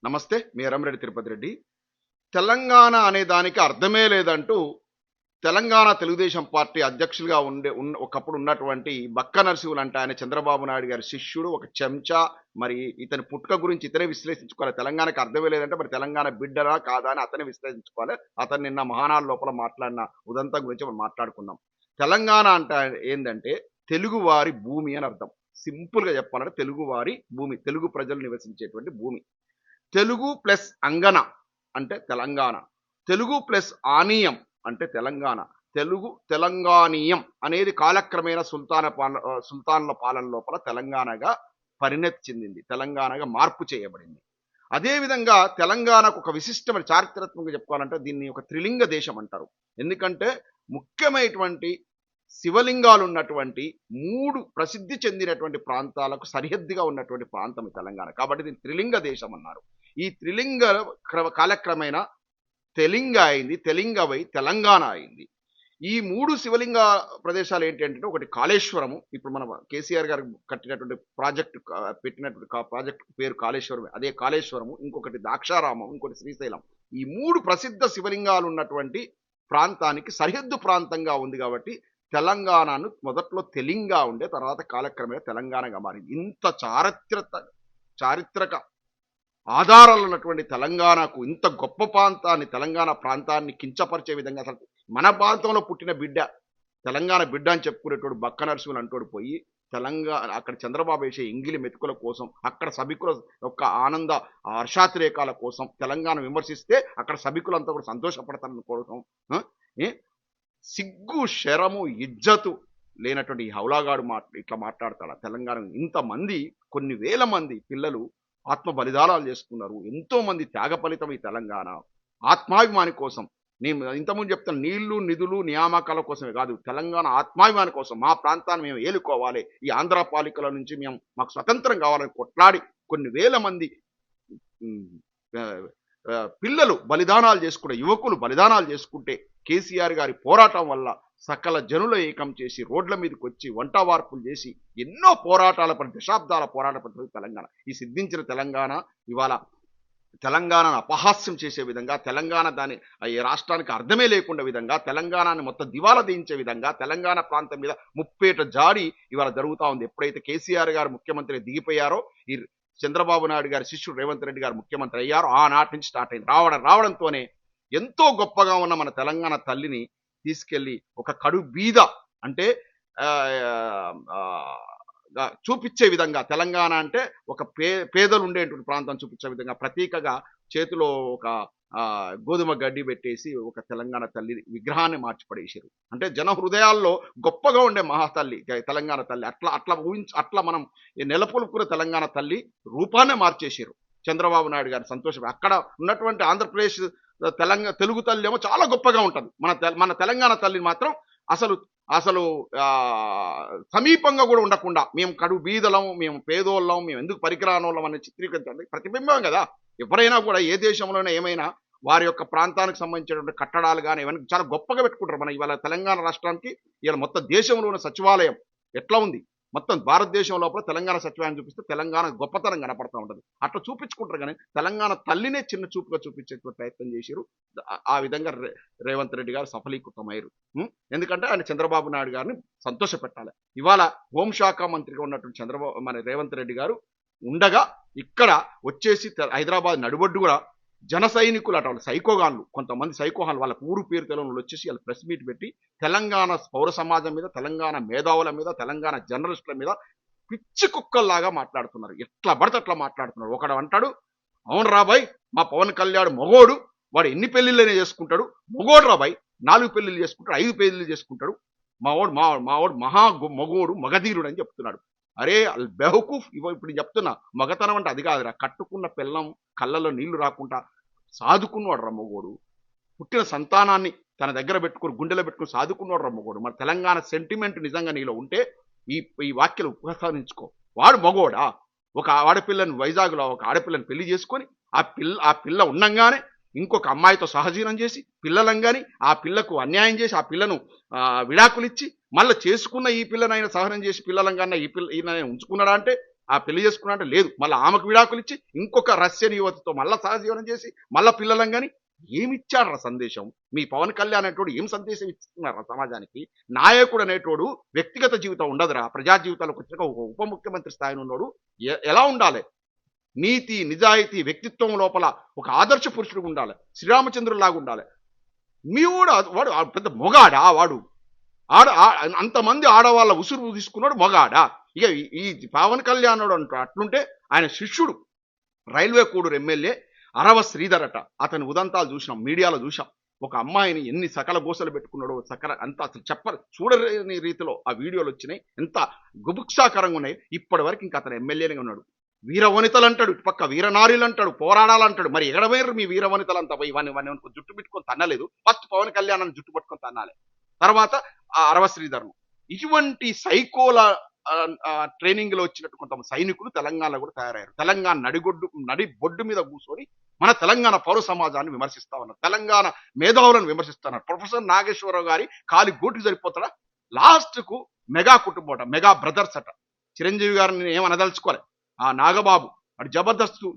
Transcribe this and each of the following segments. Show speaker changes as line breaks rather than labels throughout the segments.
నమస్తే. మీ ఎర్రంరెడ్డి తిరుపతి రెడ్డి. తెలంగాణ అనే దానికి అర్థమే లేదంటూ తెలంగాణ తెలుగుదేశం పార్టీ అధ్యక్షులుగా ఒకప్పుడు ఉన్నటువంటి బక్క నరసింహులు అంటే ఆయన చంద్రబాబు నాయుడు గారి శిష్యుడు, ఒక చెంచా. మరి ఇతని పుట్టుక గురించి ఇతనే విశ్లేషించుకోవాలి. తెలంగాణకి అర్థమే లేదంటే మరి తెలంగాణ బిడ్డరా కాదా అని అతనే విశ్లేషించుకోవాలి. అతను నిన్న మహానాడు లోపల మాట్లాడిన ఉదంతం గురించి మనం మాట్లాడుకుందాం. తెలంగాణ అంటే ఏందంటే తెలుగువారి భూమి అని అర్థం. సింపుల్‌గా చెప్పాలంటే తెలుగువారి భూమి. తెలుగు ప్రజలు నివసించేటువంటి భూమి. తెలుగు ప్లస్ అంగన అంటే తెలంగాణ. తెలుగు ప్లస్ ఆనీయం అంటే తెలంగాణ. తెలంగాణీయం అనేది కాలక్రమేణా సుల్తాన్ల పాలన లోపల తెలంగాణగా పరిణతి చెందింది. తెలంగాణగా మార్పు చేయబడింది. అదేవిధంగా తెలంగాణకు ఒక విశిష్టమైన చారిత్రాత్మకంగా చెప్పుకోవాలంటే దీన్ని ఒక త్రిలింగ దేశం అంటారు. ఎందుకంటే ముఖ్యమైనటువంటి శివలింగాలు ఉన్నటువంటి 3 ప్రసిద్ధి చెందినటువంటి ప్రాంతాలకు సరిహద్దుగా ఉన్నటువంటి ప్రాంతం తెలంగాణ. కాబట్టి దీన్ని త్రిలింగ దేశం అన్నారు. ఈ త్రిలింగ కాలక్రమేణా తెలింగ అయింది, తెలింగవై తెలంగాణ అయింది. ఈ 3 శివలింగ ప్రదేశాలు ఏంటంటే ఒకటి కాళేశ్వరము. ఇప్పుడు మన కేసీఆర్ గారు కట్టినటువంటి ప్రాజెక్టు పెట్టినటువంటి ప్రాజెక్టు పేరు కాళేశ్వరమే. అదే కాళేశ్వరము. ఇంకొకటి ద్రాక్షారామం, ఇంకోటి శ్రీశైలం. ఈ 3 ప్రసిద్ధ శివలింగాలు ఉన్నటువంటి ప్రాంతానికి సరిహద్దు ప్రాంతంగా ఉంది కాబట్టి తెలంగాణను మొదట్లో తెలింగా ఉండే, తర్వాత కాలక్రమేణా తెలంగాణగా మారింది. ఇంత చారిత్రక ఆధారాలు ఉన్నటువంటి తెలంగాణకు ఇంత గొప్ప ప్రాంతాన్ని, తెలంగాణ ప్రాంతాన్ని కించపరిచే విధంగా అసలు మన ప్రాంతంలో పుట్టిన బిడ్డ, తెలంగాణ బిడ్డ అని చెప్పుకునేటోడు బక్క నరసింహులు అంటోడు పోయి తెలంగాణ అక్కడ చంద్రబాబు వేసే ఎంగిలి మెతుకుల కోసం, అక్కడ సభికుల యొక్క ఆనంద హర్షాతిరేకాల కోసం తెలంగాణ విమర్శిస్తే అక్కడ సభికులంతా కూడా సంతోషపడతారని కోసం సిగ్గు, శరము, ఇజ్జతు లేనటువంటి ఈ హౌలాగాడు ఇట్లా మాట్లాడతాడు. తెలంగాణ ఇంతమంది, కొన్ని వేల మంది పిల్లలు ఆత్మ బలిదానాలు చేసుకున్నారు. ఎంతో మంది త్యాగ ఫలితం ఈ తెలంగాణ. ఆత్మాభిమాని కోసం నేను ఇంతకుముందు చెప్తాను, నీళ్లు, నిధులు, నియామకాల కోసమే కాదు, తెలంగాణ ఆత్మాభిమాని కోసం మా ప్రాంతాన్ని మేము ఏలుకోవాలి, ఈ ఆంధ్ర పాలికల నుంచి మాకు స్వతంత్రం కావాలని కొట్లాడి కొన్ని వేల మంది పిల్లలు బలిదానాలు చేసుకుంటే, యువకులు బలిదానాలు చేసుకుంటే కేసీఆర్ గారి పోరాటం వల్ల సకల జనుల ఏకం చేసి రోడ్ల మీదకి వచ్చి వంట వార్పులు చేసి ఎన్నో పోరాటాల పని, దశాబ్దాల పోరాట పద్ధతి తెలంగాణ. ఈ సిద్ధించిన తెలంగాణ ఇవాళ తెలంగాణను అపహాస్యం చేసే విధంగా, తెలంగాణ దాని ఈ రాష్ట్రానికి అర్థమే లేకుండా విధంగా, తెలంగాణని మొత్తం దివాలా తీయించే విధంగా తెలంగాణ ప్రాంతం మీద ముప్పేట జాడి ఇవాళ జరుగుతూ ఉంది. ఎప్పుడైతే కేసీఆర్ గారు ముఖ్యమంత్రి దిగిపోయారో, ఈ చంద్రబాబు నాయుడు గారి శిష్యుడు రేవంత్ రెడ్డి గారు ముఖ్యమంత్రి అయ్యారో ఆనాటి నుంచి స్టార్ట్ అయింది. రావడంతోనే ఎంతో గొప్పగా ఉన్న మన తెలంగాణ తల్లిని తీసుకెళ్లి ఒక కడు బీద అంటే చూపించే విధంగా, తెలంగాణ అంటే ఒక పేదలు ఉండేటువంటి ప్రాంతం చూపించే విధంగా ప్రతీకగా చేతిలో ఒక గోధుమ గడ్డి పెట్టేసి ఒక తెలంగాణ తల్లి విగ్రహాన్ని మార్చిపడేసారు. అంటే జన హృదయాల్లో గొప్పగా ఉండే మహాతల్లి తెలంగాణ తల్లి. అట్లా మనం నెలకొల్పుకున్న తెలంగాణ తల్లి రూపాన్నే మార్చేసారు చంద్రబాబు నాయుడు గారి సంతోషం. అక్కడ ఉన్నటువంటి ఆంధ్రప్రదేశ్ తెలుగు తల్లి ఏమో చాలా గొప్పగా ఉంటుంది. మన తెలంగాణ తల్లిని మాత్రం అసలు సమీపంగా కూడా ఉండకుండా మేము కడు బీదలం, మేము పేదోళ్ళం, మేము ఎందుకు పరికరానోళ్ళం అని చిత్రీకరించండి ప్రతిబింబం కదా. ఎవరైనా కూడా ఏ దేశంలోనే ఏమైనా వారి యొక్క ప్రాంతానికి సంబంధించినటువంటి కట్టడాలు కానీ ఏమైనా చాలా గొప్పగా పెట్టుకుంటారు. మన ఇవాళ తెలంగాణ రాష్ట్రానికి ఇవాళ మొత్తం దేశంలోని సచివాలయం ఎట్లా ఉంది, మొత్తం భారతదేశం లోపల తెలంగాణ సచివాలయం చూపిస్తే తెలంగాణ గొప్పతనం కనపడుతూ ఉంటుంది. అట్లా చూపించుకుంటారు కానీ తెలంగాణ తల్లినే చిన్న చూపుగా చూపించేటువంటి ప్రయత్నం చేశారు. ఆ విధంగా రేవంత్ రెడ్డి గారు సఫలీకృతమయ్యారు. ఎందుకంటే ఆయన చంద్రబాబు నాయుడు గారిని సంతోష పెట్టాలి. ఇవాళ హోంశాఖ మంత్రిగా ఉన్నటువంటి మన రేవంత్ రెడ్డి గారు ఉండగా ఇక్కడ వచ్చేసి హైదరాబాద్ నడుబొడ్డు కూడా జన సైనికులు అట సైకోగాన్లు, కొంతమంది సైకోహాన్లు వాళ్ళ ఊరు పేరు తెలంగాణ వచ్చేసి వాళ్ళు ప్రెస్ మీట్ పెట్టి తెలంగాణ పౌర సమాజం మీద, తెలంగాణ మేధావుల మీద, తెలంగాణ జర్నలిస్టుల మీద పిచ్చి కుక్కల్లాగా మాట్లాడుతున్నారు. ఎట్లా పడితే అట్లా మాట్లాడుతున్నారు. ఒకడు అంటాడు, అవును రాబాయ్ మా పవన్ కళ్యాణ్ మొగోడు, వాడు ఎన్ని పెళ్లిళ్ళనే చేసుకుంటాడు, మొగోడు రాబాయ్ 4 పెళ్లిళ్ళు చేసుకుంటాడు, 5 పెళ్లిళ్ళు చేసుకుంటాడు, మావాడు మహా మొగోడు, మగధీరుడు అని చెప్తున్నాడు. అరే బెహకూఫ్, ఇప్పుడు చెప్తున్నా మగతనం అంటే అది కాదురా, కట్టుకున్న పిల్లం కళ్ళలో నీళ్లు రాకుండా సాదుకున్నవాడు రమ్మగోడు, పుట్టిన సంతానాన్ని తన దగ్గర పెట్టుకుని గుండెలో పెట్టుకుని సాదుకున్నవాడు రమ్మగోడు. మరి తెలంగాణ సెంటిమెంట్ నిజంగా నీలో ఉంటే ఈ వాక్యలు ఉపసంహరించుకో. వాడు మగోడా? ఒక ఆడపిల్లని వైజాగ్లో ఒక ఆడపిల్లని పెళ్లి చేసుకొని ఆ పిల్ల ఉండంగానే ఇంకొక అమ్మాయితో సహజీవనం చేసి పిల్లలంగాని ఆ పిల్లకు అన్యాయం చేసి ఆ పిల్లను విడాకులు ఇచ్చి మళ్ళీ చేసుకున్న ఈ పిల్లనైనా సహనం చేసి పిల్లలంగానే ఈయన ఉంచుకున్నాడా అంటే ఆ పెళ్లి చేసుకున్నా అంటే లేదు, మళ్ళీ ఆమెకు విడాకులు ఇచ్చి ఇంకొక రష్యన్ యువతితో మళ్ళా సహజీవనం చేసి మళ్ళా పిల్లలం కానీ ఏమిచ్చాడ్రా సందేశం? మీ పవన్ కళ్యాణ్ అనేటోడు ఏం సందేశం ఇస్తున్నారా సమాజానికి? నాయకుడు అనేటోడు వ్యక్తిగత జీవితం ఉండదురా. ప్రజా జీవితాలకు వచ్చినాక ఒక ఉప ముఖ్యమంత్రి స్థాయిలో ఉన్నోడు ఎలా ఉండాలి? నీతి, నిజాయితీ, వ్యక్తిత్వం లోపల ఒక ఆదర్శ పురుషుడు ఉండాలి. శ్రీరామచంద్రులాగా ఉండాలి. మీ వాడు పెద్ద మొగాడా వాడు? అంతమంది ఆడవాళ్ళ ఉసురు తీసుకున్నాడు మొగాడా? ఇక ఈ పవన్ కళ్యాణ్ అట్లుంటే ఆయన శిష్యుడు రైల్వే కోడూరు ఎమ్మెల్యే అరవ శ్రీధర్ అట. అతని ఉదంతాలు చూసినాం, మీడియాలో చూసాం. ఒక అమ్మాయిని ఎన్ని సకల గోసలు పెట్టుకున్నాడో, అంత అసలు చూడలేని రీతిలో ఆ వీడియోలు వచ్చినాయి. ఎంత గుబుక్షాకరంగా ఉన్నాయి. ఇప్పటి వరకు ఇంకా అతను ఎమ్మెల్యేనే ఉన్నాడు. వీర వనితలు అంటాడు, ఇటు పక్క వీరనారీలు అంటాడు, పోరాడాలంటాడు. మరి ఎగడవేరు మీ వీర వనితలంతా పోయి ఇవన్నీ జుట్టు పెట్టుకొని తన్నలేదు. ఫస్ట్ పవన్ కళ్యాణ్ జుట్టు పట్టుకొని తన్నాలి, తర్వాత ఆ అరవ శ్రీధర్ను. ఇటువంటి సైకోల ట్రైనింగ్ లో వచ్చినట్టు కొంత సైనికులు తెలంగాణలో కూడా తయారయ్యారు. తెలంగాణ నడి బొడ్డు మీద కూర్చొని మన తెలంగాణ పౌర సమాజాన్ని విమర్శిస్తా ఉన్నారు. తెలంగాణ మేధావులను విమర్శిస్తున్నారు. ప్రొఫెసర్ నాగేశ్వరరావు గారి కాలి గోటికి సరిపోతాడా? లాస్ట్ కు మెగా కుటుంబం అట, మెగా బ్రదర్స్ అట. చిరంజీవి గారిని ఏమనదలుచుకోలే. ఆ నాగబాబు అటు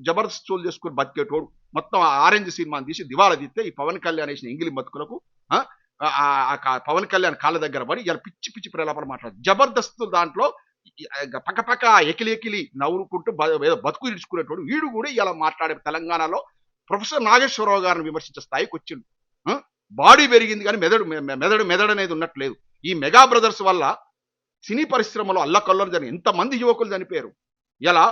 జబర్దస్త్ చోలు చేసుకుని బతికేటోడు మొత్తం ఆరెంజ్ సినిమాని తీసి దివాలా తీస్తే ఈ పవన్ కళ్యాణ్ వేసిన ఎంగిలి బతుకులకు పవన్ కళ్యాణ్ కాళ్ళ దగ్గర పడి ఇలా పిచ్చి పిచ్చి ప్రలాపలు మాట్లాడు. జబర్దస్త్ దాంట్లో పక్క ఎకిలి నవ్వుకుంటూ బతుకు ఇడుచుకునేటోడు వీడు కూడా ఇలా మాట్లాడే తెలంగాణలో ప్రొఫెసర్ నాగేశ్వరరావు గారిని విమర్శించే స్థాయికి వచ్చిండు. బాడీ పెరిగింది కానీ మెదడు అనేది ఉన్నట్లేదు. ఈ మెగా బ్రదర్స్ వల్ల సినీ పరిశ్రమలో అల్లకల్లోలు జరిగి ఎంతమంది యువకులు చనిపోయారు. ఇలా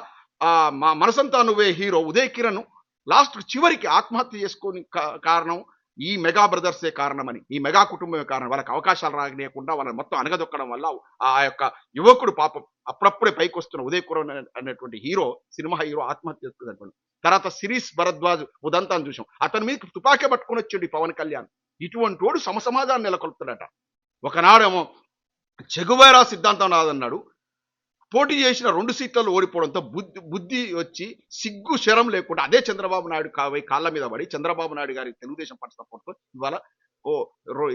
మా మనసంతా నువ్వే హీరో ఉదయ్ కిరణ్ లాస్ట్ చివరికి ఆత్మహత్య చేసుకొని కారణం ఈ మెగా బ్రదర్సే కారణమని, ఈ మెగా కుటుంబమే కారణం. వాళ్ళకి అవకాశాలు రానియకుండా వాళ్ళని మొత్తం అనగదొక్కడం వల్ల ఆ యొక్క యువకుడు పాపం అప్పుడప్పుడే పైకి వస్తున్న ఉదయ్ కిరణ్ అనేటువంటి హీరో, సినిమా హీరో ఆత్మహత్య చేసుకుంది. తర్వాత శిరీష్ భరద్వాజ్ ఉదంతాన్ని చూసాం. అతని మీద తుపాకీ పట్టుకుని వచ్చాడు ఈ పవన్ కళ్యాణ్. ఇటువంటి వాడు సమసమాజాన్ని నెలకొల్పుతాడట. ఒకనాడేమో చెగువేరా సిద్ధాంతం రాదన్నాడు. పోటీ చేసిన 2 సీట్లలో ఓడిపోవడంతో బుద్ధి వచ్చి సిగ్గు శరం లేకుండా అదే చంద్రబాబు నాయుడు కాళ్ళ మీద పడి చంద్రబాబు నాయుడు గారి తెలుగుదేశం పార్టీ సపోర్ట్తో ఇవాళ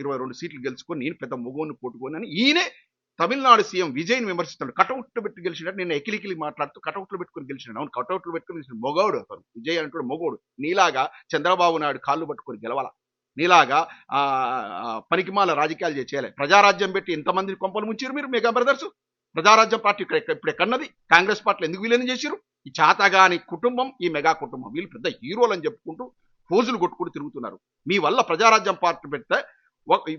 22 సీట్లు గెలుచుకొని నేను పెద్ద మొగోని పోటుకొని అని ఈయనే తమిళనాడు సీఎం విజయ్ని విమర్శిస్తున్నాడు. కటౌట్లు పెట్టి గెలిచినట్టు నేను ఎకిలికిలి మాట్లాడుతూ కటౌట్లు పెట్టుకుని గెలిచినాడు. అవును, కటౌట్లు పెట్టుకుని గెలిచిన మొగోడు అతను. విజయ్ అంటాడు మొగోడు. నీలాగా చంద్రబాబు నాయుడు కాళ్ళు పట్టుకొని గెలవాల, నీలాగా పనికిమాల రాజకీయాలు చేయాలి. ప్రజారాజ్యం పెట్టి ఎంతమందిని కొంపలు ముంచారు మీరు మెగా బ్రదర్స్. ప్రజారాజ్యం పార్టీ ఇప్పుడు ఎక్కన్నది? కాంగ్రెస్ పార్టీలు ఎందుకు వీళ్ళని చేశారు? ఈ చాతగాని కుటుంబం, ఈ మెగా కుటుంబం వీళ్ళు పెద్ద హీరోలు అని చెప్పుకుంటూ పోజులు కొట్టుకుంటూ తిరుగుతున్నారు. మీ వల్ల ప్రజారాజ్యం పార్టీ పెడితే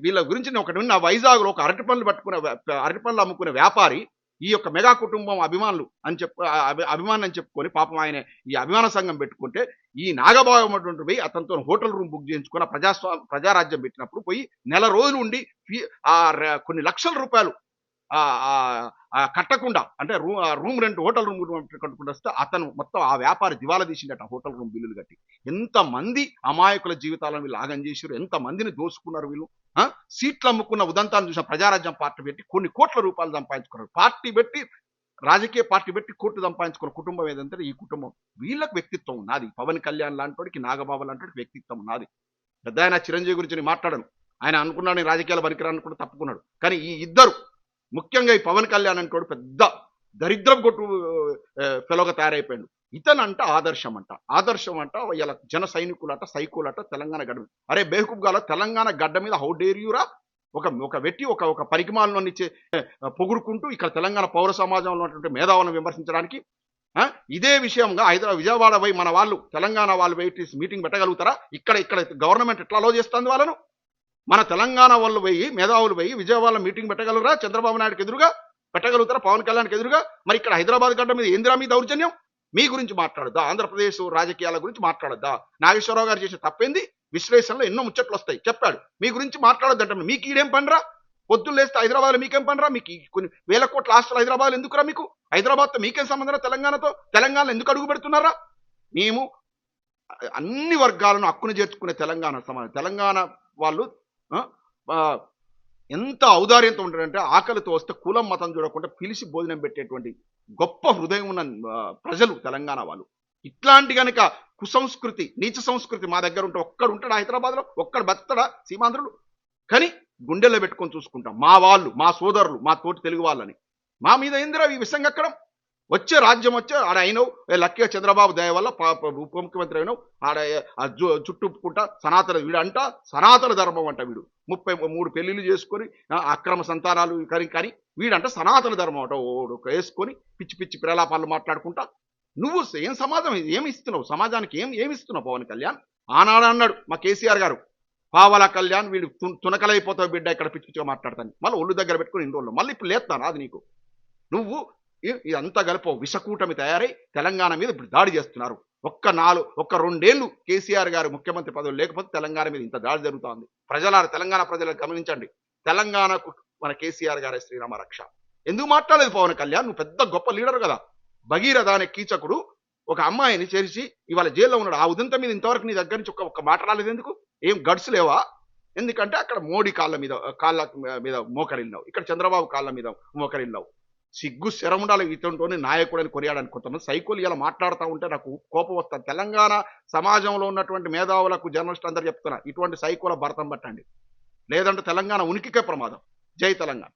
వీళ్ళ గురించి నేను ఒకటి విన్న, వైజాగ్ లో ఒక అరటిపండ్లు అమ్ముకునే వ్యాపారి ఈ యొక్క మెగా కుటుంబం అభిమానులు అని అభిమానం అని చెప్పుకొని పాపం ఆయన ఈ అభిమాన సంఘం పెట్టుకుంటే ఈ నాగబాబు అటువంటి పోయి అతనితో హోటల్ రూమ్ బుక్ చేయించుకొని ప్రజారాజ్యం పెట్టినప్పుడు పోయి నెల రోజులు ఉండి కొన్ని లక్షల రూపాయలు కట్టకుండా, అంటే రూమ్ రెంట్ హోటల్ రూమ్ కట్టకుండా వస్తే అతను మొత్తం ఆ వ్యాపారి దివాలా తీసిండట హోటల్ రూమ్ బిల్లులు కట్టి. ఎంతమంది అమాయకుల జీవితాలను వీళ్ళు ఆగం చేశారు, ఎంతమందిని దోసుకున్నారు వీళ్ళు. సీట్లు అమ్ముకున్న ఉదంతాన్ని చూసిన ప్రజారాజ్యం పార్టీ పెట్టి కొన్ని కోట్ల రూపాయలు సంపాదించుకున్నారు. పార్టీ పెట్టి రాజకీయ పార్టీ పెట్టి కోట్లు సంపాదించుకున్న కుటుంబం ఏదంటే ఈ కుటుంబం. వీళ్ళకి వ్యక్తిత్వం ఉన్నది. పవన్ కళ్యాణ్ లాంటి నాగబాబు లాంటి వ్యక్తిత్వం ఉన్నది. పెద్ద ఆయన చిరంజీవి గురించి నేను మాట్లాడను. ఆయన అనుకున్నాడు నేను రాజకీయాలు పనికిరాను కూడా తప్పుకున్నాడు. కానీ ఈ ఇద్దరు ముఖ్యంగా ఈ పవన్ కళ్యాణ్ అంటోడు పెద్ద దరిద్రం కొట్టు ఫెలోగా తయారైపోయాడు. ఇతనంట ఆదర్శం అంట ఇలా జన సైనికులట సైకోలట తెలంగాణ గడ్డ. అరే బేహూబ్ గాల తెలంగాణ గడ్డ మీద హౌ డేర్ యూరా ఒక వెట్టి ఒక పరికమాలను పొగుడుకుంటూ ఇక్కడ తెలంగాణ పౌర సమాజంలో ఉన్నటువంటి మేధావులను విమర్శించడానికి. ఇదే విషయంగా విజయవాడ పోయి మన వాళ్ళు తెలంగాణ వాళ్ళు మీటింగ్ పెట్టగలుగుతారా? ఇక్కడ గవర్నమెంట్ ఎట్లా అలో చేస్తుంది వాళ్ళను? మన తెలంగాణ వాళ్ళు పోయి మేధావులు పోయి విజయవాడలో మీటింగ్ పెట్టగలరా? చంద్రబాబు నాయుడుకి ఎదురుగా పెట్టగలుగుతారా? పవన్ కళ్యాణ్కి ఎదురుగా? మరి ఇక్కడ హైదరాబాద్ గడ్డ మీద ఏందిరా మీ దౌర్జన్యం? మీ గురించి మాట్లాడద్దా? ఆంధ్రప్రదేశ్ రాజకీయాల గురించి మాట్లాడద్దా? నాగేశ్వరరావు గారు చేసిన తప్పేంది? విశ్లేషణలో ఎన్నో ముచ్చట్లు వస్తాయి, చెప్పాడు. మీ గురించి మాట్లాడొద్దంట. మీకు ఈడేం పనిరా? పొద్దున్న లేస్తే హైదరాబాద్లో మీకేం పనిరా? మీకు కొన్ని వేల కోట్ల ఆస్తులు హైదరాబాద్ ఎందుకురా? మీకు హైదరాబాద్తో మీకేం సంబంధం? తెలంగాణలో ఎందుకు అడుగు పెడుతున్నారా? మేము అన్ని వర్గాలను హక్కును చేర్చుకునే తెలంగాణ వాళ్ళు ఎంత ఔదార్యంతో ఉంటారంటే ఆకలితో వస్తే కులం మతం చూడకుండా పిలిచి భోజనం పెట్టేటువంటి గొప్ప హృదయం ఉన్న ప్రజలు తెలంగాణ వాళ్ళు. ఇట్లాంటి కనుక కుసంస్కృతి నీచ సంస్కృతి మా దగ్గర ఉంటే ఒక్కడు ఉంటాడా హైదరాబాద్లో? ఒక్కడు బతకడా సీమాంధ్రులు? కానీ గుండెల్లో పెట్టుకొని చూసుకుంటాం మా వాళ్ళు, మా సోదరులు, మా తోటి తెలుగు వాళ్ళని. మా మీద ఏందిరా ఈ విషంగా ఎక్కడం? వచ్చే రాజ్యం వచ్చే ఆడ అయినవు లక్కీగా చంద్రబాబు దయ వల్ల ఉప ముఖ్యమంత్రి అయినవు ఆడ చుట్టుపుకుంటా వీడంట సనాతన ధర్మం అంట వీడు 33 పెళ్లిళ్ళు చేసుకొని అక్రమ సంతానాలు కానీ వీడంట సనాతన ధర్మం అంట ఓడు వేసుకొని పిచ్చి పిచ్చి ప్రలాపాలు మాట్లాడుకుంటా నువ్వు ఏం సమాజం ఏమి ఇస్తున్నావు సమాజానికి ఏమి ఇస్తున్నావు పవన్ కళ్యాణ్ ఆనాడు అన్నాడు మా కేసీఆర్ గారు పావల కళ్యాణ్ వీడు తునకలైపోతావు బిడ్డ ఇక్కడ పిచ్చి పిచ్చిగా మాట్లాడతాను మళ్ళీ ఒళ్ళు దగ్గర పెట్టుకుని ఇన్ని రోజులు మళ్ళీ ఇప్పుడు లేస్తాను అది నీకు నువ్వు ఇదంతా గలపో విషకూటమి తయారై తెలంగాణ మీద ఇప్పుడు దాడి చేస్తున్నారు ఒక్క 2 ఏళ్ళు కేసీఆర్ గారు ముఖ్యమంత్రి పదవులు లేకపోతే తెలంగాణ మీద ఇంత దాడి జరుగుతోంది తెలంగాణ ప్రజలకు గమనించండి తెలంగాణకు మన కేసీఆర్ గారి శ్రీరామ రక్ష ఎందుకు మాట్లాడలేదు పవన్ కళ్యాణ్ నువ్వు పెద్ద గొప్ప లీడర్ కదా భగీరథ అనే కీచకుడు ఒక అమ్మాయిని చేర్చి ఇవాళ జైల్లో ఉన్నాడు ఆ ఉదంతం మీద ఇంతవరకు నీ దగ్గర నుంచి ఒక్క మాట రాలేదు ఎందుకు ఏం గడ్స్ లేవా ఎందుకంటే అక్కడ మోడీ కాళ్ళ మీద మోకరిల్లావు ఇక్కడ చంద్రబాబు కాళ్ళ మీద మోకరిల్లావు సిగ్గు శరం ఉండాలి ఇతనితోని నాయకుడని కొనియాడని కొంతమంది సైకోలు ఇలా మాట్లాడుతూ ఉంటే నాకు కోపం వస్తుంది తెలంగాణ సమాజంలో ఉన్నటువంటి మేధావులకు జర్నలిస్ట్ అందరూ చెప్తున్నా ఇటువంటి సైకోల భరతం పట్టండి లేదంటే తెలంగాణ ఉనికికే ప్రమాదం జై తెలంగాణ